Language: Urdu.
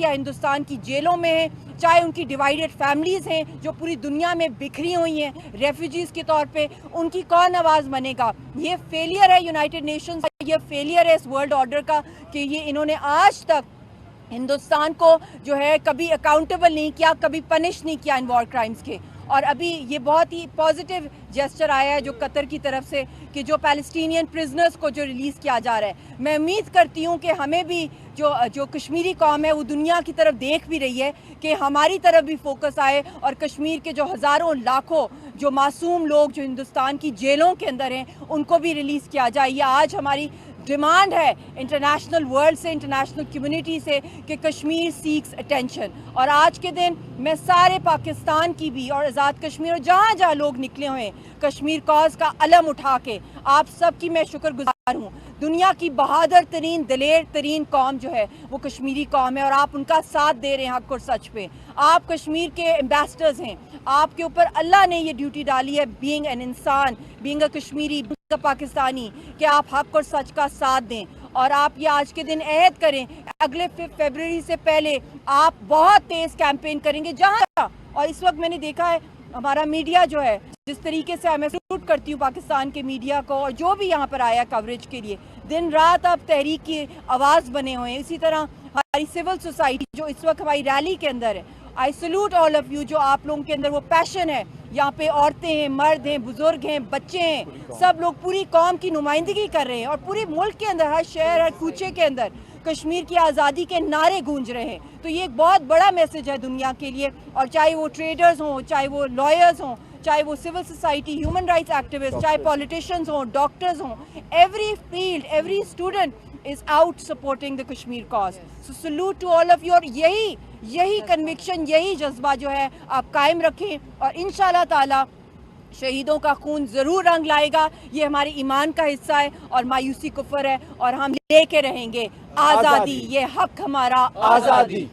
یا ہندوستان کی جیلوں میں ہیں، چاہے ان کی ڈیوائیڈڈ فیملیز ہیں جو پوری دنیا میں بکھری ہوئی ہیں ریفیوجیز کے طور پہ، ان کی کون آواز بنے گا؟ یہ فیلئر ہے یونائٹڈ نیشنز کا، یہ فیلئر ہے اس ورلڈ آرڈر کا کہ یہ انہوں نے آج تک ہندوستان کو جو ہے کبھی اکاؤنٹیبل نہیں کیا، کبھی پنش نہیں کیا ان وار کرائمز کے۔ اور ابھی یہ بہت ہی پازیٹیو جیسچر آیا ہے جو قطر کی طرف سے کہ جو پیلسٹینین پرزنرز کو جو ریلیز کیا جا رہا ہے، میں امید کرتی ہوں کہ ہمیں بھی جو کشمیری قوم ہے وہ دنیا کی طرف دیکھ بھی رہی ہے کہ ہماری طرف بھی فوکس آئے اور کشمیر کے جو ہزاروں لاکھوں جو معصوم لوگ جو ہندوستان کی جیلوں کے اندر ہیں ان کو بھی ریلیز کیا جائے۔ یہ آج ہماری ڈیمانڈ ہے انٹرنیشنل ورلڈ سے، انٹرنیشنل کمیونٹی سے کہ کشمیر سیکس اٹینشن۔ اور آج کے دن میں سارے پاکستان کی بھی اور آزاد کشمیر اور جہاں جہاں لوگ نکلے ہوئے ہیں کشمیر کاز کا علم اٹھا کے آپ سب کی میں شکر گزار ہوں۔ دنیا کی بہادر ترین دلیر ترین قوم جو ہے وہ کشمیری قوم ہے اور آپ ان کا ساتھ دے رہے ہیں حق اور سچ پہ۔ آپ کشمیر کے ایمبیسڈرز ہیں، آپ کے اوپر اللہ نے یہ ڈیوٹی ڈالی ہے بینگ این انسان، being a Kashmiri, being a Pakistani, کہ آپ حق اور سچ کا ساتھ دیں۔ اور آپ یہ آج کے دن عہد کریں اگلے 5 فروری سے پہلے آپ بہت تیز کیمپین کریں گے جہاں، اور اس وقت میں نے دیکھا ہے ہمارا میڈیا جو ہے جس طریقے سے میں سلوٹ کرتی ہوں پاکستان کے میڈیا کو اور جو بھی یہاں پر آیا کوریج کے لیے، دن رات آپ تحریک کی آواز بنے ہوئے ہیں۔ اسی طرح ہماری سول سوسائٹی جو اس وقت ہماری ریلی کے اندر ہے، آئی سلوٹ آل آف یو، جو آپ لوگوں کے اندر وہ پیشن ہے، یہاں پہ عورتیں ہیں، مرد ہیں، بزرگ ہیں، بچے ہیں، سب لوگ پوری قوم کی نمائندگی کر رہے ہیں اور پورے ملک کے اندر ہر شہر ہر کوچے کے اندر کشمیر کی آزادی کے نعرے گونج رہے ہیں۔ تو یہ ایک بہت بڑا میسج ہے دنیا کے لیے، اور چاہے وہ ٹریڈرز ہوں، چاہے وہ لائرز ہوں، چاہے وہ civil society, human rights activist, چاہے پولیٹیشنز ہوں، ڈاکٹرز ہوں، every field, every student is out supporting the Kashmir cause. So salute to all of you، اور یہی کنوکشن، یہی جذبہ جو ہے آپ قائم رکھیں، اور انشاءاللہ تعالی شہیدوں کا خون ضرور رنگ لائے گا۔ یہ ہمارے ایمان کا حصہ ہے اور مایوسی کفر ہے، اور ہم لے کے رہیں گے آزادی، یہ حق ہمارا آزادی۔